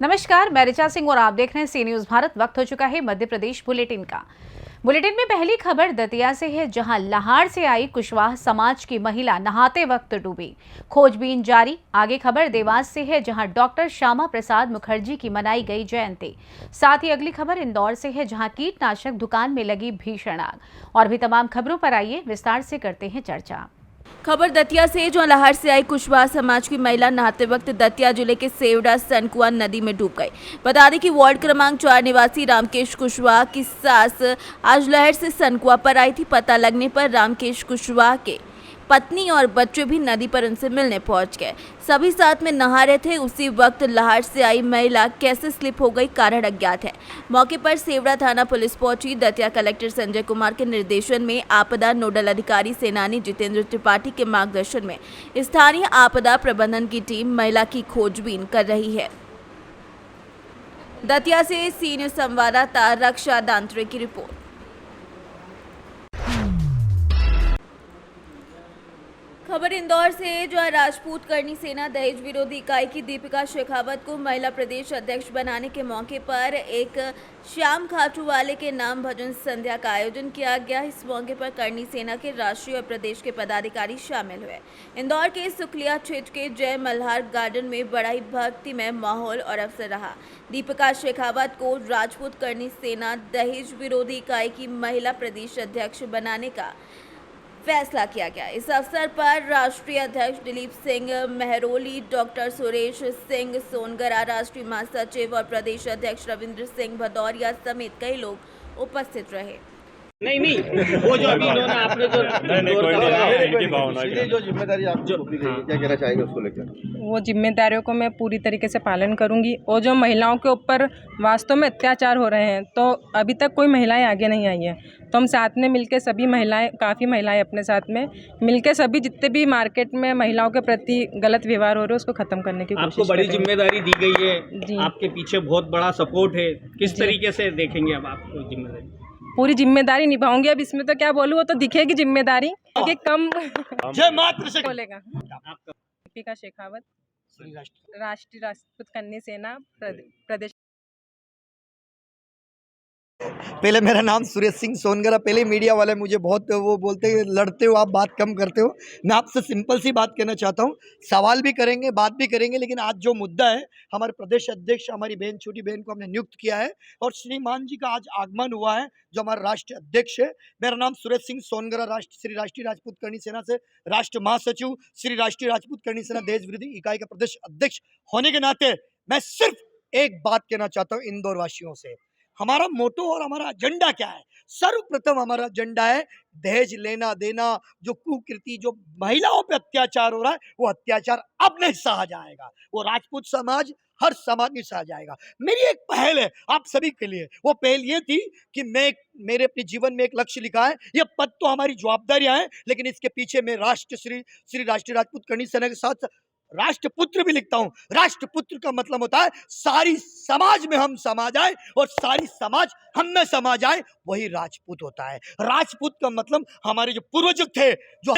नमस्कार, मैं ऋचा सिंह और आप देख रहे हैं सी न्यूज भारत। वक्त हो चुका है मध्य प्रदेश बुलेटिन का। बुलेटिन में पहली खबर दतिया से है, जहां लाहाड़ से आई कुशवाहा समाज की महिला नहाते वक्त डूबी। खोजबीन जारी। आगे खबर देवास से है, जहां डॉक्टर श्यामा प्रसाद मुखर्जी की मनाई गई जयंती। साथ ही अगली खबर इंदौर से है, जहां कीटनाशक दुकान में लगी भीषण आग। और भी तमाम खबरों पर आइए विस्तार से करते हैं चर्चा। खबर दतिया से, जो लाहौर से आई कुशवाहा समाज की महिला नहाते वक्त दतिया जिले के सेवड़ा सनकुआ नदी में डूब गई। बता दें कि वार्ड क्रमांक 4 निवासी रामकेश कुशवाहा की सास आज लहर से सनकुआ पर आई थी। पता लगने पर रामकेश कुशवाहा के पत्नी और बच्चे भी नदी पर उनसे मिलने पहुंच गए। सभी साथ में नहा रहे थे। उसी वक्त लाहौर से आई महिला कैसे स्लिप हो गई, कारण अज्ञात है। मौके पर सेवड़ा थाना पुलिस पहुंची। दतिया कलेक्टर संजय कुमार के निर्देशन में आपदा नोडल अधिकारी सेनानी जितेंद्र त्रिपाठी के मार्गदर्शन में स्थानीय आपदा प्रबंधन की टीम महिला की खोजबीन कर रही है। दतिया से सी न्यूज संवाददाता रक्षा दांत्रे की रिपोर्ट। खबर इंदौर से, जो राजपूत करनी सेना दहेज विरोधी इकाई की दीपिका शेखावत को महिला प्रदेश अध्यक्ष बनाने के मौके पर एक श्याम खाटू वाले के नाम भजन संध्या का आयोजन किया गया। इस मौके पर करनी सेना के राष्ट्रीय और प्रदेश के पदाधिकारी शामिल हुए। इंदौर के सुखलिया क्षेत्र के जय मल्हार गार्डन में बड़ा ही भक्तिमय माहौल और अवसर रहा। दीपिका शेखावत को राजपूत करनी सेना दहेज विरोधी इकाई की महिला प्रदेश अध्यक्ष बनाने का फैसला किया गया। इस अवसर पर राष्ट्रीय अध्यक्ष दिलीप सिंह मेहरोली, डॉक्टर सुरेश सिंह सोनगरा, राष्ट्रीय महासचिव और प्रदेश अध्यक्ष रविंद्र सिंह भदौरिया समेत कई लोग उपस्थित रहे। नहीं वो जो अभी इन्होंने आपने जो जिम्मेदारी आपको सौंपी गई है, क्या कहना चाहेंगे उसको लेकर? वो जिम्मेदारियों को मैं पूरी तरीके से पालन करूंगी। और जो महिलाओं के ऊपर वास्तव में अत्याचार हो रहे हैं, तो अभी तक कोई महिलाएं आगे नहीं आई हैं, तो हम साथ में मिलकर सभी महिलाएं, काफ़ी महिलाएं अपने साथ में मिलकर सभी जितने भी मार्केट में महिलाओं के प्रति गलत व्यवहार हो रहे हैं उसको खत्म करने की कोशिश। आपको बड़ी जिम्मेदारी दी गई है जी। आपके पीछे बहुत बड़ा सपोर्ट है, किस तरीके से देखेंगे अब आपको जिम्मेदारी? पूरी जिम्मेदारी निभाऊंगी। अब इसमें तो क्या बोलूँ, वो तो दिखेगी जिम्मेदारी क्योंकि कम बोलेगा। दीपिका शेखावत, राष्ट्रीय राजपूत कन्या सेना प्रदेश। पहले मेरा नाम सुरेश सिंह सोनगरा। पहले मीडिया वाले मुझे बहुत वो बोलते हैं लड़ते हो आप, बात कम करते हो। मैं आपसे सिंपल सी बात कहना चाहता हूँ, सवाल भी करेंगे, बात भी करेंगे, लेकिन आज जो मुद्दा है, हमारे प्रदेश अध्यक्ष हमारी बहन, छोटी बहन को हमने नियुक्त किया है और श्रीमान जी का आज आगमन हुआ है, जो हमारा राष्ट्रीय अध्यक्ष है। मेरा नाम सुरेश सिंह सोनगरा, श्री राष्ट्रीय राजपूत करनी सेना से राष्ट्र महासचिव, श्री राष्ट्रीय राजपूत करनी सेना देश विरोधी इकाई का प्रदेश अध्यक्ष होने के नाते मैं सिर्फ एक बात कहना चाहता हूँ इंदौर वासियों से। हमारा मोटो और हमारा एजेंडा क्या है? सर्वप्रथम हमारा एजेंडा है दहेज लेना देना, जो कुकृति, जो महिलाओं पे अत्याचार हो रहा है, वो अत्याचार अब नहीं सहा जाएगा। वो राजपूत समाज, हर समाज नहीं सहा जाएगा। मेरी एक पहल है आप सभी के लिए। वो पहल ये थी कि मेरे अपने जीवन में एक लक्ष्य लिखा है। ये पद तो हमारी जवाबदारियां हैं, लेकिन इसके पीछे मैं श्री राष्ट्रीय राजपूत करनी सेना के साथ राष्ट्रपुत्र भी लिखता हूं। राष्ट्रपुत्र का मतलब होता है सारी समाज में हम समा जाए और सारी समाज हम में समा जाए, वही राजपूत होता है। राजपूत का मतलब हमारे जो पूर्वज थे, जो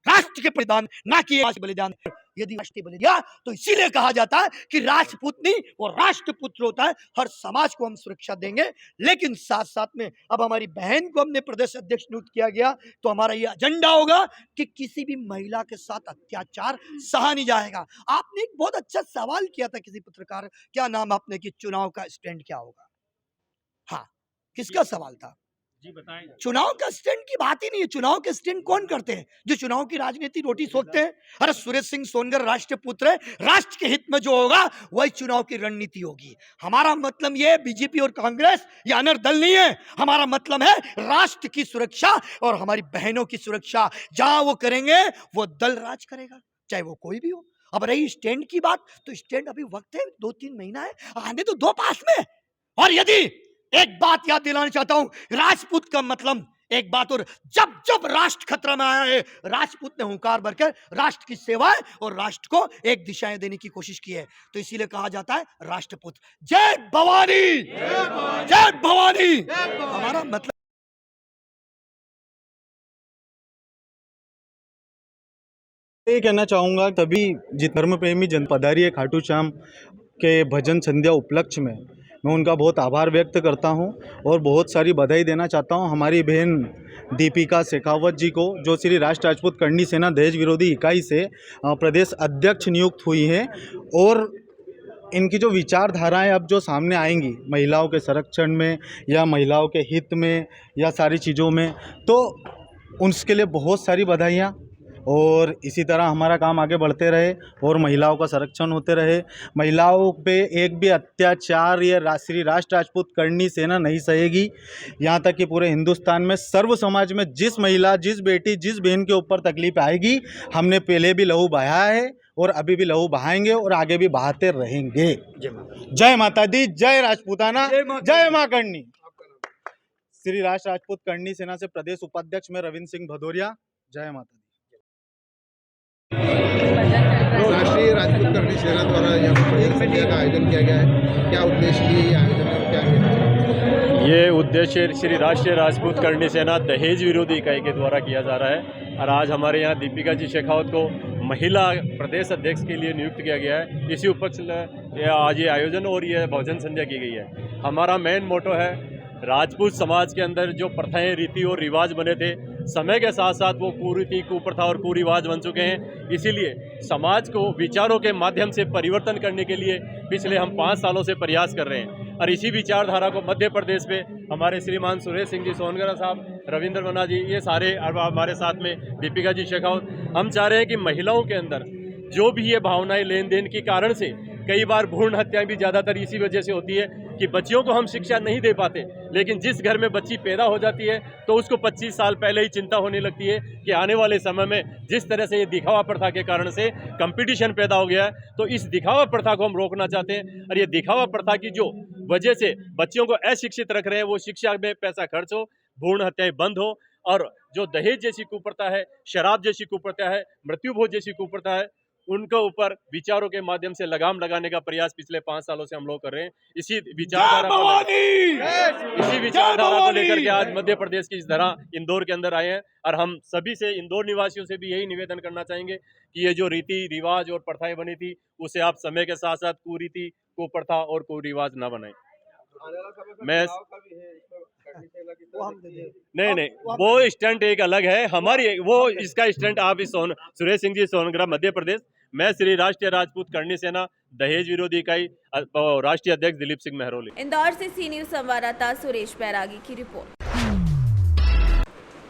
राष्ट्र के बलिदान, ना कि बलिदान। यदि राष्ट्रीय बलिदान तो इसीलिए कहा जाता है कि राजपूत नहीं, वो राष्ट्रपुत्र होता है। हर समाज को हम सुरक्षा देंगे, लेकिन साथ साथ में अब हमारी बहन को हमने प्रदेश अध्यक्ष नियुक्त किया गया, तो हमारा ये एजेंडा होगा कि किसी भी महिला के साथ अत्याचार सहा नहीं जाएगा। आपने एक बहुत अच्छा सवाल किया था किसी पत्रकार, क्या नाम आपने, कि चुनाव का स्टैंड क्या होगा? हाँ, किसका सवाल था? जी बताएं। चुनाव का स्टैंड की बात ही नहीं है। चुनाव के स्टैंड कौन करते हैं? जो चुनाव की राजनीति रोटी सोचते हैं। अरे सुरेश सिंह सोनगर राष्ट्रपुत्र है, राष्ट्र के हित में जो होगा वही चुनाव की रणनीति होगी। हमारा मतलब ये बीजेपी और कांग्रेस या अनर दल नहीं है। हमारा मतलब है राष्ट्र की सुरक्षा और हमारी बहनों की सुरक्षा। जहां वो करेंगे वो दल राज करेगा, चाहे वो कोई भी हो। अब रही स्टैंड की बात, तो स्टैंड अभी वक्त है, 2-3 महीना है, आने तो दो पास में। और यदि एक बात याद दिलाना चाहता हूं, राजपूत का मतलब एक बात, और जब जब राष्ट्र खतरा में आया है, राजपूत ने हुंकार भरकर राष्ट्र की सेवाएं और राष्ट्र को एक दिशाएं देने की कोशिश की है। तो इसीलिए कहा जाता है राष्ट्रपुत। जय भवानी, जय भवानी। हमारा मतलब ये कहना चाहूँगा तभी जित धर्म प्रेमी जन पधारी है खाटू श्याम के भजन संध्या उपलक्ष्य में मैं उनका बहुत आभार व्यक्त करता हूं और बहुत सारी बधाई देना चाहता हूं हमारी बहन दीपिका शेखावत जी को, जो श्री राष्ट्र राजपूत करणी सेना दहेज विरोधी इकाई से प्रदेश अध्यक्ष नियुक्त हुई हैं। और इनकी जो विचारधाराएं अब जो सामने आएंगी महिलाओं के संरक्षण में या महिलाओं के हित में या सारी चीज़ों में, तो उसके लिए बहुत सारी बधाइयाँ। और इसी तरह हमारा काम आगे बढ़ते रहे और महिलाओं का संरक्षण होते रहे। महिलाओं पे एक भी अत्याचार ये श्री राष्ट्र राजपूत करणी सेना नहीं सहेगी। यहाँ तक कि पूरे हिंदुस्तान में सर्व समाज में जिस महिला, जिस बेटी, जिस बहन के ऊपर तकलीफ आएगी, हमने पहले भी लहू बहाया है और अभी भी लहू बहाएंगे और आगे भी बहाते रहेंगे। जय माता दी, जय राजपूताना, जय माँ करणी। श्री राष्ट्र राजपूत करणी सेना से प्रदेश उपाध्यक्ष में रविंद्र सिंह भदौरिया। जय माता दी। राष्ट्रीय राजपूत करणी सेना द्वारा यहाँ पर एक संध्या का आयोजन किया गया है, क्या उद्देश्य लिए ये आयोजन और क्या है? ये उद्देश्य श्री राष्ट्रीय राजपूत करणी सेना दहेज विरोधी इकाई के द्वारा किया जा रहा है और आज हमारे यहाँ दीपिका जी शेखावत को महिला प्रदेश अध्यक्ष के लिए नियुक्त किया गया है। इसी उपलक्ष्य में आज ये आयोजन और ये भोजन संध्या की गई है। हमारा मेन मोटो है राजपूत समाज के अंदर जो प्रथाएं, रीति और रिवाज बने थे, समय के साथ साथ वो कुरीति, कुप्रथा और कुरिवाज बन चुके हैं। इसीलिए समाज को विचारों के माध्यम से परिवर्तन करने के लिए पिछले हम 5 सालों से प्रयास कर रहे हैं और इसी विचारधारा को मध्य प्रदेश में हमारे श्रीमान सुरेश सिंह जी सोनगरा साहब, रविंद्र मना जी, ये सारे हमारे साथ में दीपिका जी शेखावत, हम चाह रहे हैं कि महिलाओं के अंदर जो भी ये भावनाएं लेन देन के कारण से कई बार भ्रूण हत्याएं भी ज़्यादातर इसी वजह से होती है कि बच्चियों को हम शिक्षा नहीं दे पाते। लेकिन जिस घर में बच्ची पैदा हो जाती है तो उसको 25 साल पहले ही चिंता होने लगती है कि आने वाले समय में जिस तरह से ये दिखावा प्रथा के कारण से कंपटीशन पैदा हो गया है, तो इस दिखावा प्रथा को हम रोकना चाहते हैं। और ये दिखावा प्रथा की जो वजह से बच्चियों को अशिक्षित रख रहे हैं, वो शिक्षा में पैसा खर्च हो, भ्रूण हत्याएं बंद हो और जो दहेज जैसी कुप्रथा है, शराब जैसी कुप्रथा है, मृत्यु भोज जैसी कुप्रथा है, उनके ऊपर विचारों के माध्यम से लगाम लगाने का प्रयास पिछले 5 सालों से हम लोग कर रहे हैं। इसी विचारधारा को लेकर के आज मध्य प्रदेश की इस तरह इंदौर के अंदर आए हैं और हम सभी से, इंदौर निवासियों से भी यही निवेदन करना चाहेंगे कि ये जो रीति रिवाज और प्रथाएं बनी थी उसे आप समय के साथ साथ कुरीति, कुप्रथा और कुरिवाज न बनाएं। मैं नहीं, वो स्टंट एक अलग है हमारी, वो इसका स्टंट आप इस सुरेश सिंह जी सोनगरा मध्य प्रदेश, मैं श्री राष्ट्रीय राजपूत करणी सेना दहेज विरोधी इकाई राष्ट्रीय अध्यक्ष दिलीप सिंह महरोली। इंदौर से सी न्यूज संवाददाता सुरेश बैरागी की रिपोर्ट।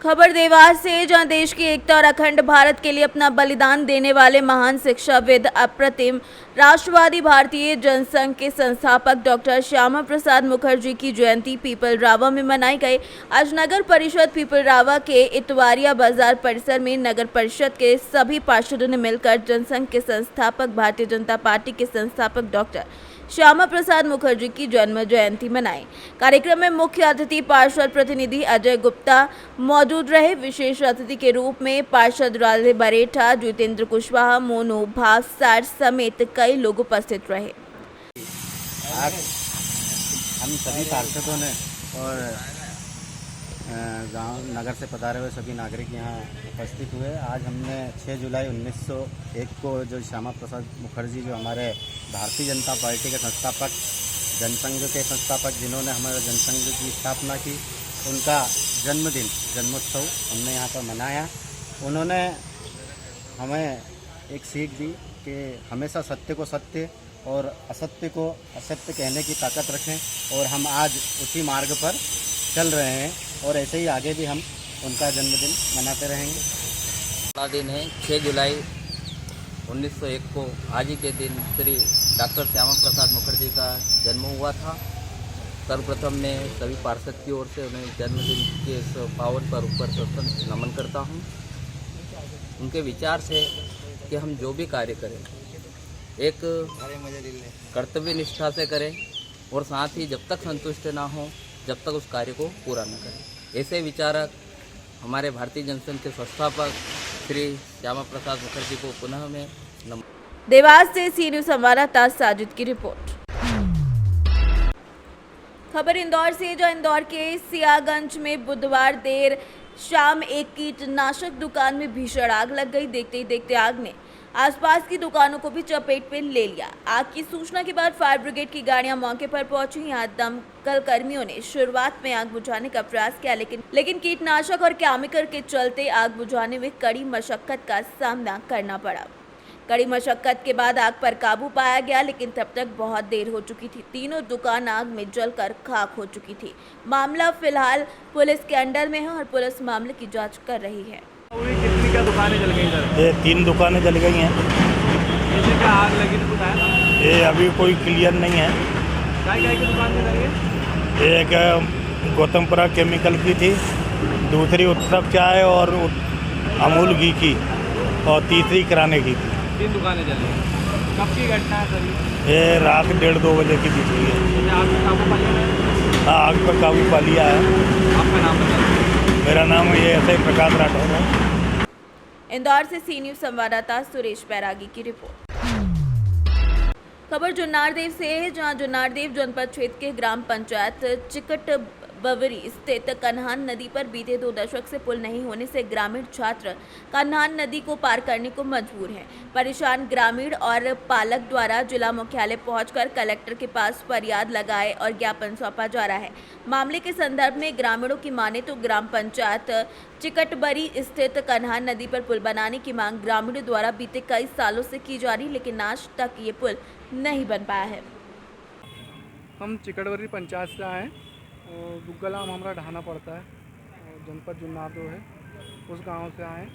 खबर देवास से, जहां देश की एकता और अखंड भारत के लिए अपना बलिदान देने वाले महान शिक्षाविद, अप्रतिम राष्ट्रवादी भारतीय जनसंघ के संस्थापक डॉक्टर श्यामा प्रसाद मुखर्जी की जयंती पीपलरावा में मनाई गई। आज नगर परिषद पीपलरावा के इतवारिया बाजार परिसर में नगर परिषद के सभी पार्षदों ने मिलकर जनसंघ के संस्थापक, भारतीय जनता पार्टी के संस्थापक डॉक्टर श्यामा प्रसाद मुखर्जी की जन्म जयंती मनाई। कार्यक्रम में मुख्य अतिथि पार्षद प्रतिनिधि अजय गुप्ता मौजूद रहे। विशेष अतिथि के रूप में पार्षद राधे बरेठा, जितेंद्र कुशवाहा, मोनू भावसार समेत कई लोग उपस्थित रहे। आज हम सभी पार्षदों ने और गांव नगर से पधारे हुए सभी नागरिक यहाँ उपस्थित हुए। आज हमने 6 जुलाई 1901 को जो श्यामा प्रसाद मुखर्जी, जो हमारे भारतीय जनता पार्टी के संस्थापक, जनसंघ के संस्थापक, जिन्होंने हमारे जनसंघ की स्थापना की, उनका जन्मदिन, जन्मोत्सव हमने यहाँ पर मनाया। उन्होंने हमें एक सीख दी कि हमेशा सत्य को सत्य और असत्य को असत्य कहने की ताकत रखें और हम आज उसी मार्ग पर चल रहे हैं और ऐसे ही आगे भी हम उनका जन्मदिन मनाते रहेंगे। बड़ा दिन है, 6 जुलाई 1901 को आज ही के दिन श्री डॉक्टर श्यामा प्रसाद मुखर्जी का जन्म हुआ था। सर्वप्रथम मैं सभी पार्षद की ओर से उन्हें जन्मदिन के इस पावन पर्व पर नमन करता हूं। उनके विचार से कि हम जो भी कार्य करें एक कर्तव्य निष्ठा से करें और साथ ही जब तक संतुष्ट ना हो जब तक उस कार्य को पूरा न करें। ऐसे विचारक हमारे भारतीय जनसंघ के संस्थापक श्री श्यामा प्रसाद मुखर्जी को पुनः मैं नमन। देवास से सी न्यूज संवाददाता साजिद की रिपोर्ट। खबर इंदौर से, जो इंदौर के सियागंज में बुधवार देर शाम एक कीटनाशक दुकान में भीषण आग लग गई। देखते ही देखते आग ने आसपास की दुकानों को भी चपेट में ले लिया। आग की सूचना के बाद फायर ब्रिगेड की गाड़ियां मौके पर पहुंची। यहां दमकल कर्मियों ने शुरुआत में आग बुझाने का प्रयास किया, लेकिन कीटनाशक और केमिकल के चलते आग बुझाने में कड़ी मशक्कत का सामना करना पड़ा। कड़ी मशक्कत के बाद आग पर काबू पाया गया, लेकिन तब तक बहुत देर हो चुकी थी। तीनों दुकान आग में जलकर खाक हो चुकी थी। मामला फिलहाल पुलिस के अंडर में है और पुलिस मामले की जांच कर रही है। कितनी क्या दुकानें जल गई सर? ये 3 दुकानें जल गई हैं। कैसे क्या आग लगी तो बताया? ये अभी कोई क्लियर नहीं है। क्या की दुकान में लगी? एक गौतमपुरा केमिकल की थी, दूसरी उत्सव चाय और अमूल घी की, और तीसरी किराने की थी। 3 दुकानें जल गई। कब की घटना है सर? ये रात 1:30-2 बजे की बीच हुई है। आग पर काबू पा लिया है? हाँ, आग पर काबू पा लिया है। आपका नाम बताइए। मेरा नाम ये ऐसे प्रकाश राठौर है। इंदौर से सी न्यूज़ संवाददाता सुरेश बैरागी की रिपोर्ट। खबर जुन्नारदेव से है, जहां जुन्नारदेव जनपद क्षेत्र के ग्राम पंचायत चिकट बवरी स्थित कन्हान नदी पर बीते 2 दशक से पुल नहीं होने से ग्रामीण छात्र कन्हान नदी को पार करने को मजबूर हैं। परेशान ग्रामीण और पालक द्वारा जिला मुख्यालय पहुंचकर कलेक्टर के पास फरियाद लगाए और ज्ञापन सौंपा जा रहा है। मामले के संदर्भ में ग्रामीणों की माने तो ग्राम पंचायत चिकटबरी स्थित कन्हान नदी पर पुल बनाने की मांग ग्रामीणों द्वारा बीते कई सालों से की जा रही, लेकिन आज तक ये पुल नहीं बन पाया है। हम चिकटबरी पंचायत से आए और दुग्गलाम हमारा ढाना पड़ता है और जनपद जुन्नारदेव है, उस गांव से आए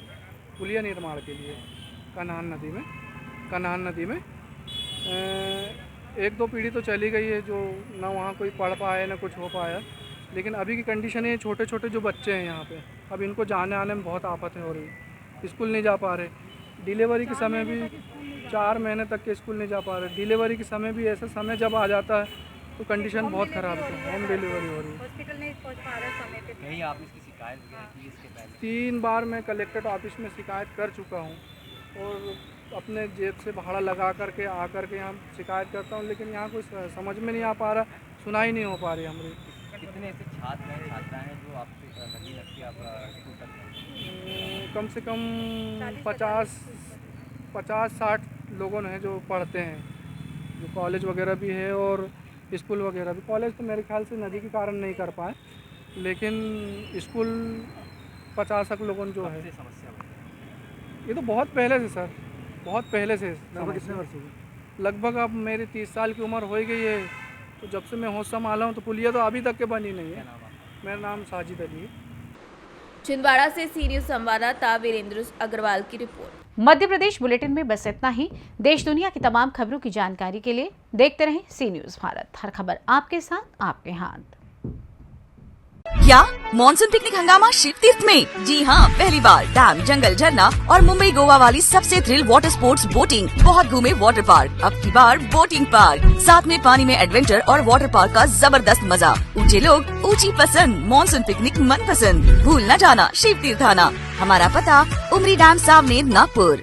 पुलिया निर्माण के लिए कन्हान नदी में 1-2 पीढ़ी तो चली गई है, जो ना वहाँ कोई पढ़ पाया ना कुछ हो पाया। लेकिन अभी की कंडीशन है, छोटे छोटे जो बच्चे हैं यहाँ पे, अब इनको जाने आने में बहुत आफत हो रही। स्कूल नहीं जा पा रहे, डिलीवरी के समय भी 4 महीने तक के स्कूल नहीं जा पा रहे। डिलीवरी के समय भी ऐसा समय जब आ जाता है तो कंडीशन बहुत ख़राब है, होम डिलीवरी हो रही है। हॉस्पिटल नहीं पहुंच पा रहा समय पे। कहीं आप इसकी शिकायत की इसके पहले? 3 बार मैं कलेक्ट्रेट ऑफिस में शिकायत कर चुका हूँ और अपने जेब से भाड़ा लगा करके आकर के यहाँ शिकायत करता हूँ, लेकिन यहाँ कोई समझ में नहीं आ पा रहा, सुनाई नहीं हो पा रही हमारी। कितने ऐसे छात्र हैं छात्रा हैं जो आपसे नदी लगती है आप? कम से कम 50-60 लोगों हैं जो पढ़ते हैं, जो कॉलेज वगैरह भी है और स्कूल वगैरह भी। कॉलेज तो मेरे ख्याल से नदी के कारण नहीं कर पाए, लेकिन स्कूल 50 लोगों जो है। ये तो बहुत पहले से सर, बहुत पहले से। कितने वर्षों की? लगभग अब मेरी 30 साल की उम्र हो गई है, तो जब से मैं होश संभाला हूँ तो पुलिया तो अभी तक के बनी नहीं है। मेरा नाम साजिद अली है। छिंदवाड़ा से सी न्यूज़ संवाददाता वीरेंद्र अग्रवाल की रिपोर्ट। मध्य प्रदेश बुलेटिन में बस इतना ही। देश दुनिया की तमाम खबरों की जानकारी के लिए देखते रहें सी न्यूज़ भारत। हर खबर आपके साथ, आपके हाथ। क्या मॉनसून पिकनिक हंगामा शिव तीर्थ में? जी हाँ, पहली बार डैम, जंगल, झरना और मुंबई गोवा वाली सबसे थ्रिल वाटर स्पोर्ट्स बोटिंग। बहुत घूमे वाटर पार्क, अब की बार बोटिंग पार्क, साथ में पानी में एडवेंचर और वाटर पार्क का जबरदस्त मजा। ऊंचे लोग, ऊंची पसंद, मॉनसून पिकनिक मन पसंद। भूल न जाना शिव तीर्थ आना। हमारा पता उमरी डैम सामने नागपुर।